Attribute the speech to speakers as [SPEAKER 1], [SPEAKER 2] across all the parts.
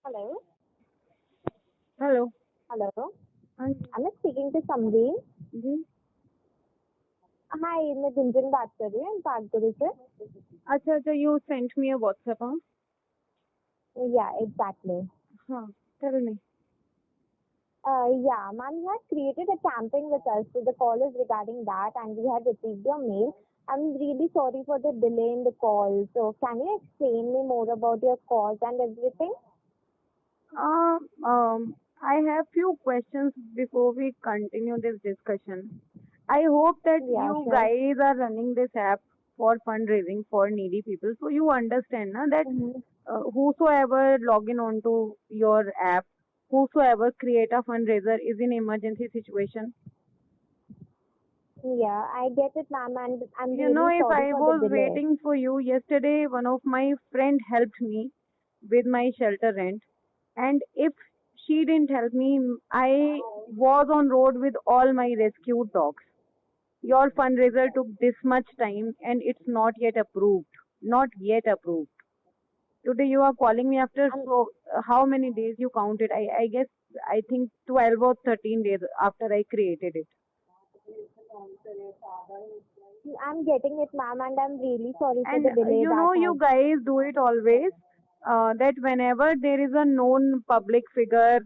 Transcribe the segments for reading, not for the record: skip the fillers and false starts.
[SPEAKER 1] Hello.
[SPEAKER 2] Hello.
[SPEAKER 1] Hello.
[SPEAKER 2] हाँ जी।
[SPEAKER 1] I'm speaking to Samveen.
[SPEAKER 2] Ji.
[SPEAKER 1] Hi, मैं गुंजन बात कर रही हूँ पागपुरी से.
[SPEAKER 2] अच्छा अच्छा, you sent me a WhatsApp. हाँ
[SPEAKER 1] Yeah, exactly.
[SPEAKER 2] हाँ, tell me.
[SPEAKER 1] Yeah, ma'am, you had created a campaign with us, so the call is regarding that, and we had received your mail. I'm really sorry for the delay in the call. So, can you explain me more about your cause and everything?
[SPEAKER 2] I have few questions before we continue this discussion. I hope that
[SPEAKER 1] Yeah,
[SPEAKER 2] you
[SPEAKER 1] sure.
[SPEAKER 2] guys are running this app for fundraising for needy people, so you understand na, that
[SPEAKER 1] Mm-hmm.
[SPEAKER 2] whosoever log in onto your app, whosoever create a fundraiser is in emergency situation.
[SPEAKER 1] Yeah, I get it, ma'am, and I'm
[SPEAKER 2] You know,
[SPEAKER 1] really
[SPEAKER 2] if
[SPEAKER 1] sorry
[SPEAKER 2] I
[SPEAKER 1] for the
[SPEAKER 2] was
[SPEAKER 1] delay.
[SPEAKER 2] waiting for you yesterday, one of my friend helped me with my shelter rent, and if she didn't help me, I was on road with all my rescued dogs. Your fundraiser took this much time, and it's not yet approved. Not yet approved. Today you are calling me after
[SPEAKER 1] I'm
[SPEAKER 2] so how many days you counted? I guess I think 12 or 13 days after I created it.
[SPEAKER 1] I'm getting it, ma'am, and I'm really sorry for
[SPEAKER 2] And
[SPEAKER 1] the delay
[SPEAKER 2] you
[SPEAKER 1] that
[SPEAKER 2] know, you
[SPEAKER 1] has.
[SPEAKER 2] guys do it always. That whenever there is a known public figure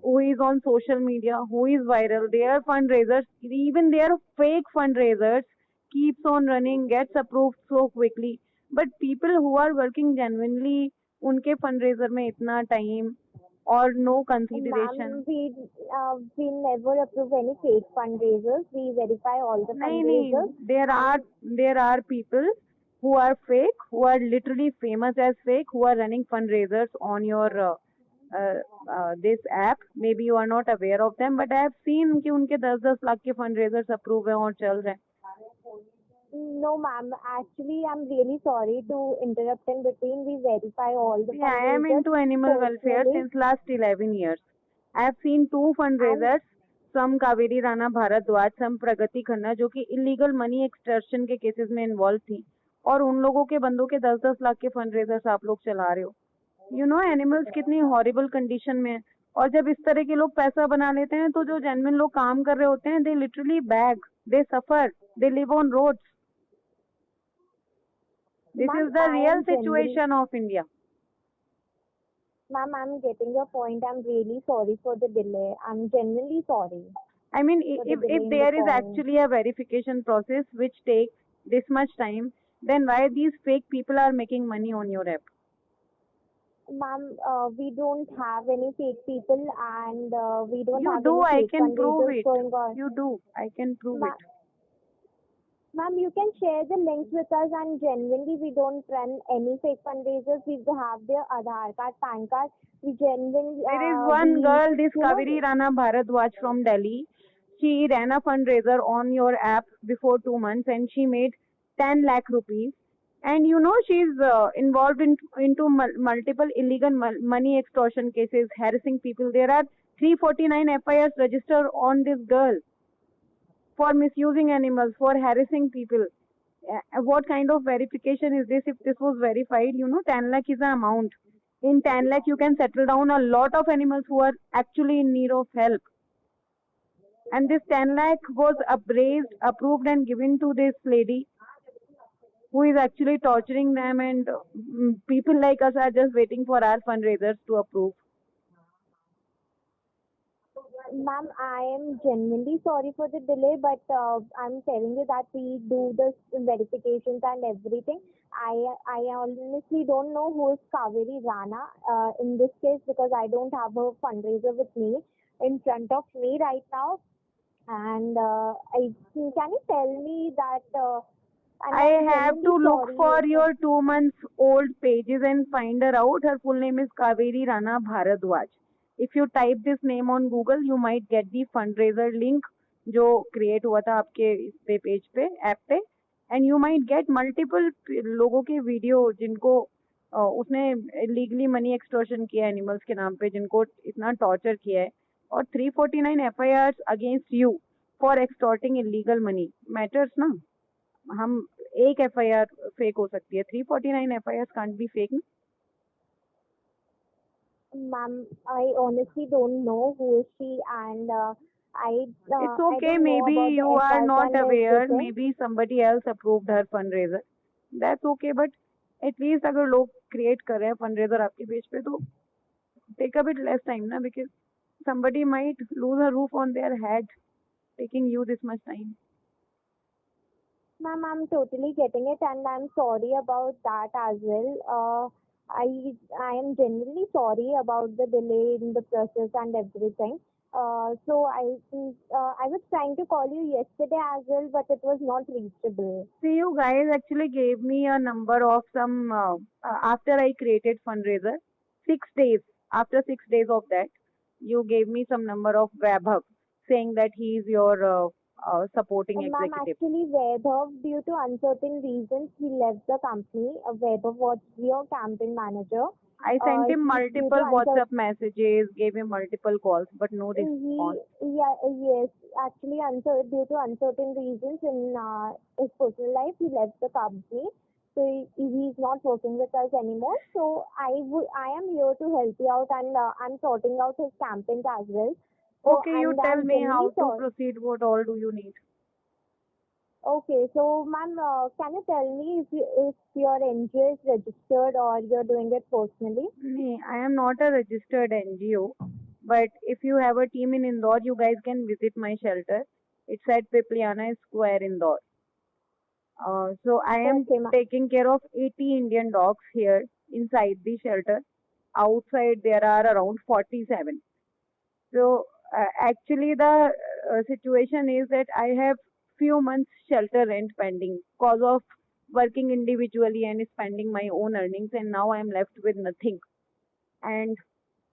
[SPEAKER 2] who is on social media, who is viral, their fundraisers, even their fake fundraisers, keeps on running, gets approved so quickly. But people who are working genuinely, उनके fundraiser में इतना time or no consideration.
[SPEAKER 1] Ma'am, we never approve any fake fundraisers. We verify all the
[SPEAKER 2] नहीं नहीं,
[SPEAKER 1] fundraisers,
[SPEAKER 2] there are
[SPEAKER 1] and
[SPEAKER 2] there are people who are fake, who are literally famous as fake, who are running fundraisers on your uh, this app. Maybe you are not aware of them, but I have seen कि उनके 10-10 लाख के fundraisers approve हैं और चल रहे हैं.
[SPEAKER 1] no, ma'am. Actually, I'm really sorry to interrupt in between. We verify all the
[SPEAKER 2] See, I am
[SPEAKER 1] fundraisers
[SPEAKER 2] into animal welfare
[SPEAKER 1] personally,
[SPEAKER 2] since last 11 years. I have seen two
[SPEAKER 1] and
[SPEAKER 2] fundraisers, some Kaveri Rana Bharadwaj, some Pragati Khanna, जो कि illegal money extortion के cases में involved थी, और उन लोगों के बंदों के 10-10 लाख के fundraisers आप लोग चला रहे हो. You know animals कितनी horrible condition में है, और जब इस तरह के लोग पैसा बना लेते हैं तो जो genuine लोग काम कर रहे होते हैं, they literally beg, they suffer, they live on roads. This
[SPEAKER 1] ma'am,
[SPEAKER 2] is the real situation of India.
[SPEAKER 1] ma'am, I'm getting your point. I'm really sorry for the delay. I'm genuinely sorry
[SPEAKER 2] I mean,
[SPEAKER 1] for the delay
[SPEAKER 2] if
[SPEAKER 1] in the
[SPEAKER 2] there is
[SPEAKER 1] call.
[SPEAKER 2] actually a verification process which takes this much time, then why these fake people are making money on your app?
[SPEAKER 1] Ma'am, we don't have any fake people, and we don't
[SPEAKER 2] You
[SPEAKER 1] have
[SPEAKER 2] do,
[SPEAKER 1] any
[SPEAKER 2] I
[SPEAKER 1] fake
[SPEAKER 2] can prove
[SPEAKER 1] fundraisers
[SPEAKER 2] it.
[SPEAKER 1] going on.
[SPEAKER 2] You do, I can prove it.
[SPEAKER 1] Ma- Ma'am, you can share the links with us, and genuinely, we don't run any fake fundraisers. We have their Aadhaar card, PAN card. We genuinely,
[SPEAKER 2] There is one
[SPEAKER 1] we,
[SPEAKER 2] girl, this
[SPEAKER 1] you know,
[SPEAKER 2] Kaveri Rana Bharadwaj from Delhi. She ran a fundraiser on your app before 2 months and she made 10 lakh rupees. And you know she's involved into multiple illegal money extortion cases, harassing people. There are 349 FIRs registered on this girl for misusing animals, for harassing people. What kind of verification is this? If this was verified, you know, 10 lakh is the amount. In 10 lakh, you can settle down a lot of animals who are actually in need of help. And this 10 lakh was appraised, approved, and given to this lady who is actually torturing them. And people like us are just waiting for our fundraisers to approve.
[SPEAKER 1] ma'am, I am genuinely sorry for the delay, but I'm telling you that we do the verifications and everything. I honestly don't know who is Kaveri Rana in this case because I don't have a fundraiser with me in front of me right now. And can you tell me that? And
[SPEAKER 2] I
[SPEAKER 1] I'm
[SPEAKER 2] have to
[SPEAKER 1] genuinely
[SPEAKER 2] look
[SPEAKER 1] sorry.
[SPEAKER 2] for your 2 months old pages and find her out. Her full name is Kaveri Rana Bharadwaj. If you type this name on Google, you might get the fundraiser link जो create हुआ था आपके इस पे page पे app पे, and you might get multiple लोगों के वीडियो जिनको उसने लीगली मनी एक्सटॉर्शन किया एनिमल्स के नाम पे, जिनको इतना टॉर्चर किया है, और 349 FIRs against you for extorting illegal money matters ना. हम एक FIR फेक हो सकती है, 349 FIRs कांट बी फेक ना.
[SPEAKER 1] Ma'am, I honestly don't know who is she, and
[SPEAKER 2] It's
[SPEAKER 1] I
[SPEAKER 2] okay,
[SPEAKER 1] don't know
[SPEAKER 2] maybe
[SPEAKER 1] about the
[SPEAKER 2] you are
[SPEAKER 1] HR
[SPEAKER 2] not
[SPEAKER 1] and
[SPEAKER 2] aware,
[SPEAKER 1] everything.
[SPEAKER 2] maybe somebody else approved her fundraiser. That's okay, but at least अगर लोग create कर रहे हैं fundraiser आपके page पे तो take a bit less time ना, because somebody might lose a roof on their head taking you this much time.
[SPEAKER 1] Ma'am, I'm totally getting it, and I'm sorry about that as well. I am genuinely sorry about the delay in the process and everything. I was trying to call you yesterday as well, but it was not reachable.
[SPEAKER 2] See, you guys actually gave me a number of some after I created fundraiser. 6 days after 6 days of that, you gave me some number of Vaibhav saying that he is your supporting
[SPEAKER 1] Ma'am,
[SPEAKER 2] executive.
[SPEAKER 1] actually, Vaibhav, due to uncertain reasons, he left the company. Vaibhav was your campaign manager.
[SPEAKER 2] I sent him
[SPEAKER 1] He, due to
[SPEAKER 2] multiple WhatsApp messages, gave him multiple calls, but no response.
[SPEAKER 1] Yes, actually, due to uncertain reasons in his personal life, he left the company. So he's not working with us anymore. So I am here to help you out, and I'm sorting out his campaigns as well. So
[SPEAKER 2] Okay, you
[SPEAKER 1] and
[SPEAKER 2] tell
[SPEAKER 1] I'm
[SPEAKER 2] me
[SPEAKER 1] genuinely
[SPEAKER 2] how to
[SPEAKER 1] sorry.
[SPEAKER 2] proceed. What all do you need?
[SPEAKER 1] Okay, so ma'am, can you tell me if your NGO is registered or you're doing it personally?
[SPEAKER 2] Nee, I am not a registered NGO, but if you have a team in Indore, you guys can visit my shelter. It's at Pipliana Square, Indore. So I am
[SPEAKER 1] Okay, ma'am.
[SPEAKER 2] taking care of 80 Indian dogs here inside the shelter. Outside there are around 47. So actually the situation is that I have few months shelter rent pending cause of working individually and spending my own earnings, and now I am left with nothing. And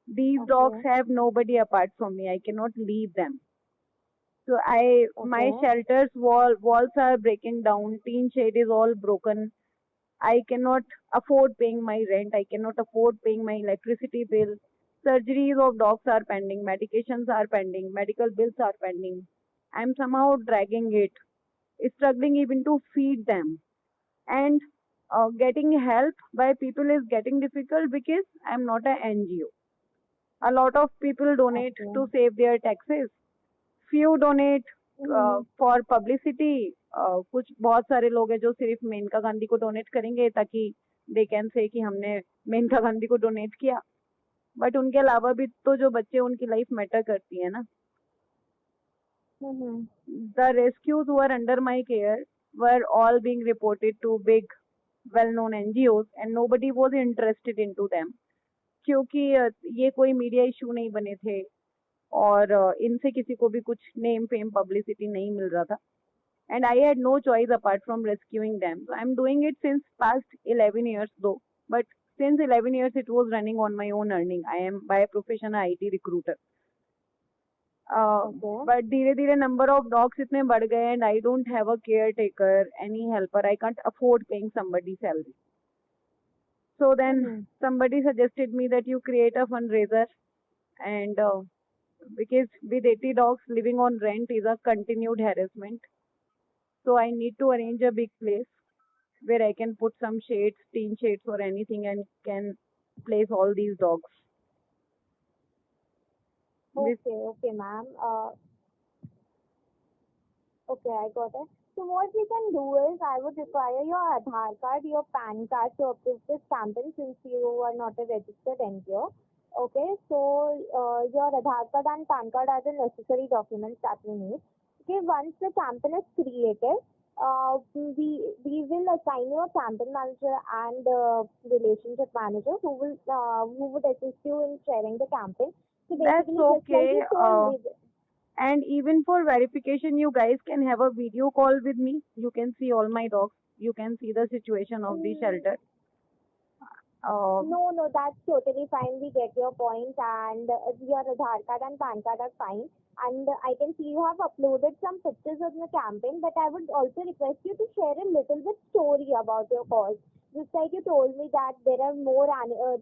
[SPEAKER 2] these dogs
[SPEAKER 1] Okay,
[SPEAKER 2] have nobody apart from me. I cannot leave them. So my
[SPEAKER 1] okay.
[SPEAKER 2] shelter's walls are breaking down. Teen shade is all broken. I cannot afford paying my rent. I cannot afford paying my electricity bill. Surgeries of dogs are pending. Medications are pending. Medical bills are pending. I'm somehow dragging it, struggling even to feed them. And getting help by people is getting difficult because I'm not an NGO. A lot of people donate
[SPEAKER 1] Okay.
[SPEAKER 2] to save their taxes. Few donate
[SPEAKER 1] Mm-hmm.
[SPEAKER 2] For publicity. कुछ बहुत सारे लोग हैं जो सिर्फ मेनका गांधी को donate करेंगे ताकि दे कैन से कि हमने मेनका गांधी को डोनेट किया. बट उनके अलावा भी तो जो बच्चे उनकी लाइफ मैटर करती है ना.
[SPEAKER 1] Mm-hmm.
[SPEAKER 2] The rescues who are under my care were all being reported to big well-known NGOs and nobody was interested into them क्योंकि ये कोई मीडिया इशू नहीं बने थे और इनसे किसी को भी कुछ नेम फेम पब्लिसिटी नहीं मिल रहा था. And I had no choice apart from rescuing them. So I'm doing it since past 11 years though. But since 11 years it was running on my own earning. I am by profession a IT recruiter.
[SPEAKER 1] Okay.
[SPEAKER 2] But धीरे धीरे number of dogs इतने बढ़ गए and I don't have a caretaker, any helper. I can't afford paying somebody's salary. So then
[SPEAKER 1] Mm-hmm.
[SPEAKER 2] somebody suggested me that you create a fundraiser, and because with 80 dogs living on rent is a continued harassment. So I need to arrange a big place where I can put some shades, teen shades or anything and can place all these dogs. This,
[SPEAKER 1] Okay, ma'am. Okay, I got it. So what we can do is I would require your Aadhaar card, your PAN card to approve this campaign since you are not a registered NGO. Okay, so your Aadhaar card and PAN card are the necessary documents that we need. Okay, once the campaign is created, we will assign you a campaign manager and relationship manager who would assist you in sharing the campaign. So
[SPEAKER 2] that's
[SPEAKER 1] basically, just like
[SPEAKER 2] okay.
[SPEAKER 1] you told me.
[SPEAKER 2] And even for verification, you guys can have a video call with me. You can see all my dogs. You can see the situation of the
[SPEAKER 1] Mm,
[SPEAKER 2] shelter.
[SPEAKER 1] No, that's totally fine. We get your point, and your Aadhaar card and PAN card are fine. And I can see you have uploaded some pictures of the campaign, but I would also request you to share a little bit story about your cause. Just like you told me that there are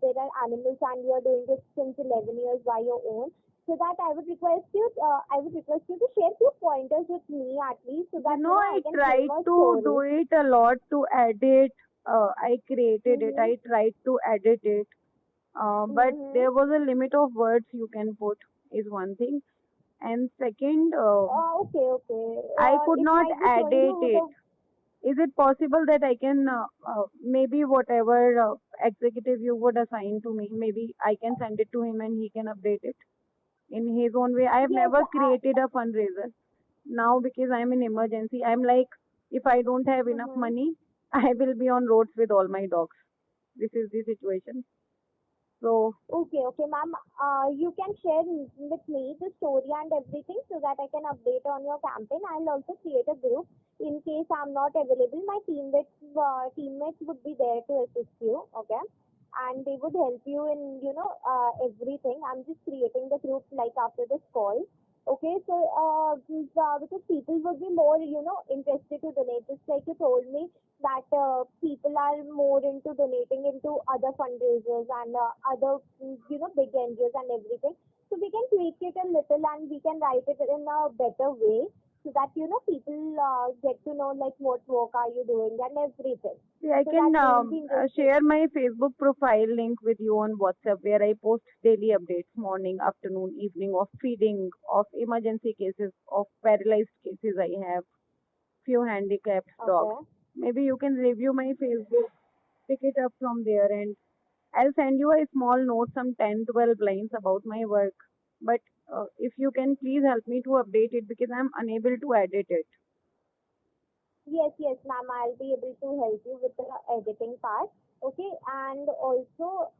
[SPEAKER 1] there are animals, and you are doing this since 11 years by your own. So that I would request you to share few pointers with me at least, so that
[SPEAKER 2] I
[SPEAKER 1] I can
[SPEAKER 2] tried
[SPEAKER 1] frame a
[SPEAKER 2] to do
[SPEAKER 1] story.
[SPEAKER 2] it a lot to edit. I created it.
[SPEAKER 1] Mm-hmm.
[SPEAKER 2] I tried to edit it. But
[SPEAKER 1] Mm-hmm.
[SPEAKER 2] there was a limit of words you can put is one thing, and second,
[SPEAKER 1] Okay, okay.
[SPEAKER 2] I could
[SPEAKER 1] It
[SPEAKER 2] not
[SPEAKER 1] might be showing
[SPEAKER 2] edit
[SPEAKER 1] you
[SPEAKER 2] it.
[SPEAKER 1] the.
[SPEAKER 2] Is it possible that I can maybe whatever executive you would assign to me, maybe I can send it to him and he can update it in his own way? I have
[SPEAKER 1] Yes,
[SPEAKER 2] never created a fundraiser. Now because I'm in emergency, I'm like, if I don't have enough
[SPEAKER 1] mm-hmm.
[SPEAKER 2] money, I will be on roads with all my dogs. This is the situation. So
[SPEAKER 1] Okay, okay, ma'am. You can share with me the story and everything so that I can update on your campaign. I'll also create a group in case I'm not available. My teammates would be there to assist you. Okay, and they would help you in everything. I'm just creating the group like after this call. Okay, so because people would be more interested to donate, just like you told me that people are more into donating into other fundraisers and other big NGOs and everything. So we can tweak it a little and we can write it in a better way so that people get to know like what work are you doing and everything.
[SPEAKER 2] see, I
[SPEAKER 1] So that
[SPEAKER 2] can
[SPEAKER 1] they'll be interested.
[SPEAKER 2] share my Facebook profile link with you on WhatsApp where I post daily updates, morning, afternoon, evening, of feeding, of emergency cases, of paralyzed cases I have, few handicapped dogs.
[SPEAKER 1] Okay.
[SPEAKER 2] Maybe you can review my Facebook, pick it up from there, and I'll send you a small note, some 10, 12 lines about my work. But if you can please help me to update it because I'm unable to edit it.
[SPEAKER 1] Yes, yes, ma'am. I'll be able to help you with the editing part. Okay, and also,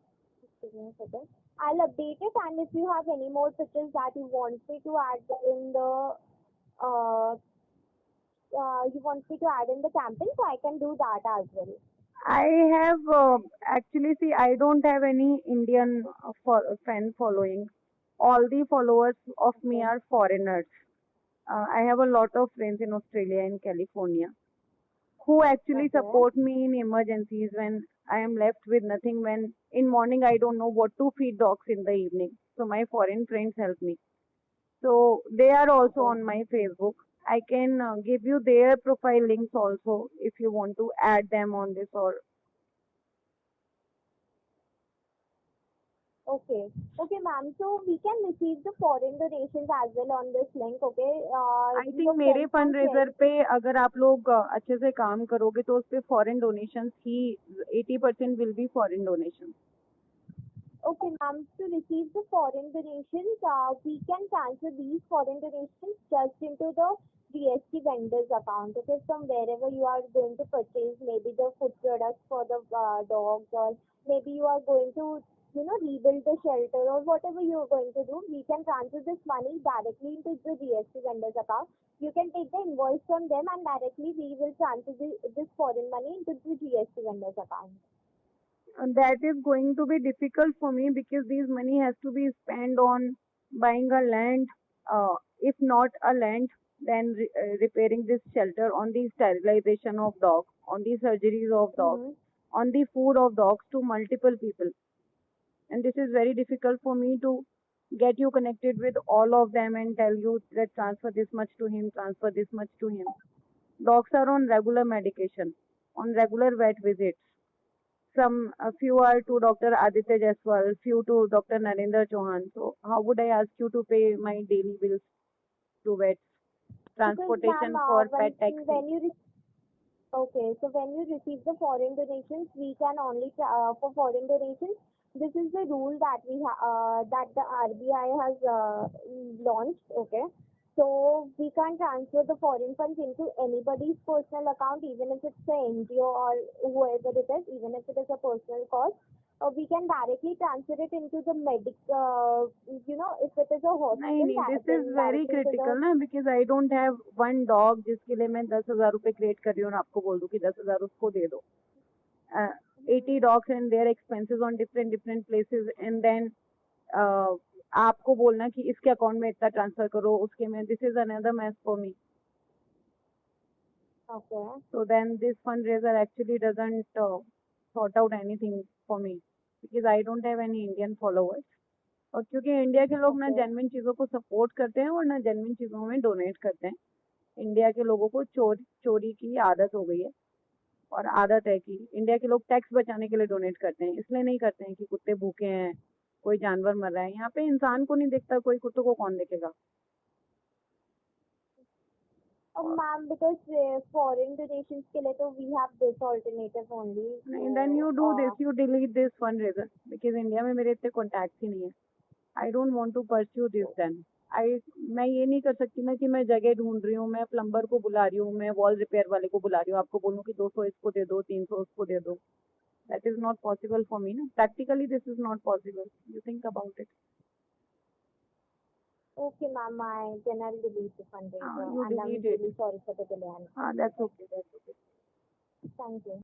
[SPEAKER 1] just give me a second. I'll update it, and if you have any more pictures that you want me to add in the uh, you want me to add in the campaign, so I can do that as well.
[SPEAKER 2] I have actually, see, I don't have any Indian fan following. All the followers of me
[SPEAKER 1] Okay,
[SPEAKER 2] are foreigners. I have a lot of friends in Australia and California who actually
[SPEAKER 1] okay,
[SPEAKER 2] support me in emergencies when I am left with nothing. When in morning I don't know what to feed dogs in the evening, so my foreign friends help me. So they are also
[SPEAKER 1] okay.
[SPEAKER 2] on my Facebook. I can give you their profile links also if you want to add them on this, or
[SPEAKER 1] Okay. Okay, ma'am. So we can receive the foreign donations as well on this link. Okay.
[SPEAKER 2] I think
[SPEAKER 1] Your
[SPEAKER 2] मेरे
[SPEAKER 1] friends
[SPEAKER 2] fund
[SPEAKER 1] can share
[SPEAKER 2] razor
[SPEAKER 1] it.
[SPEAKER 2] पे अगर आप लोग अच्छे से काम करोगे तो उस पे foreign donations he 80% will be foreign donation.
[SPEAKER 1] Okay, ma'am. To receive the foreign donations, we can transfer these foreign donations just into the GST vendors account. Okay, from wherever you are going to purchase, maybe the food products for the dogs, or maybe you are going to, rebuild the shelter or whatever you are going to do. We can transfer this money directly into the GST vendors account. You can take the invoice from them, and directly we will transfer this foreign money into the GST vendors account.
[SPEAKER 2] That is going to be difficult for me because this money has to be spent on buying a land, if not a land, then repairing this shelter, on the sterilization of dogs, on the surgeries of dogs,
[SPEAKER 1] Mm-hmm.
[SPEAKER 2] on the food of dogs to multiple people. And this is very difficult for me to get you connected with all of them and tell you that transfer this much to him, transfer this much to him. Dogs are on regular medication, on regular vet visits. Some a few are to Dr. Aditya Jaswal, few to Dr. Narendra Chauhan. So how would I ask you to pay my daily bills to vets,
[SPEAKER 1] Because, ma'am,
[SPEAKER 2] transportation for
[SPEAKER 1] when
[SPEAKER 2] pet taxi?
[SPEAKER 1] when you okay, so when you receive the foreign donations, we can only for foreign donations. This is the rule that that the RBI has launched. Okay, so we can transfer the foreign funds into anybody's personal account, even if it's a NGO or whoever it is, even if it is a personal cause. We can directly transfer it into the if it is a
[SPEAKER 2] नहीं
[SPEAKER 1] hospital,
[SPEAKER 2] नहीं, this is
[SPEAKER 1] then
[SPEAKER 2] very
[SPEAKER 1] directly into the.
[SPEAKER 2] Critical ना, because I don't have one dog जिसके लिए मैं 10,000 रुपए create कर रही हूँ और आपको बोल दूँ कि 10,000 उसको दे दो. 80 dogs and their expenses on different different places, and then आपको बोलना कि इसके अकाउंट में इतना ट्रांसफर करो, उसके में, this is another mess for me.
[SPEAKER 1] Okay.
[SPEAKER 2] So then this fundraiser actually doesn't sort out anything for me because I don't have any Indian followers. और क्योंकि इंडिया के लोग ना
[SPEAKER 1] Okay.
[SPEAKER 2] जेन्युइन चीज़ों को सपोर्ट करते हैं और ना जेन्युइन चीज़ों में डोनेट करते हैं. इंडिया के लोगों को चोरी की आदत हो गई है. और आदत है कि इंडिया के लोग टैक्स बचाने के लिए डोनेट करते हैं, इसलिए नहीं करते हैं कि कुत्ते भूखे हैं, कोई जानवर मर रहा है। यहाँ पे इंसान को नहीं देखता कोई, कुत्तों को कौन देखेगा?
[SPEAKER 1] Ma'am, because foreign donations के लिए तो we have this alternative only.
[SPEAKER 2] नहीं, then you do this, you delete this fundraiser, because India में मेरे इतने कॉन्टैक्ट्स ही नहीं है। I don't want to pursue this then. मैं ये नहीं कर सकती ना कि मैं जगह ढूंढ रही हूँ, मैं प्लम्बर को बुला रही हूँ, मैं वॉल रिपेयर वाले को बुला रही हूँ, आपको बोलूँ कि 200 इसको दे दो, 300 उसको दे दो। That is not possible for me ना, practically this is not possible. You think about it.
[SPEAKER 1] Okay, ma'am, then I'll delete the fundraiser.
[SPEAKER 2] You
[SPEAKER 1] and I'm
[SPEAKER 2] delete it.
[SPEAKER 1] really sorry for the delay.
[SPEAKER 2] That's okay, that's okay.
[SPEAKER 1] Thank you.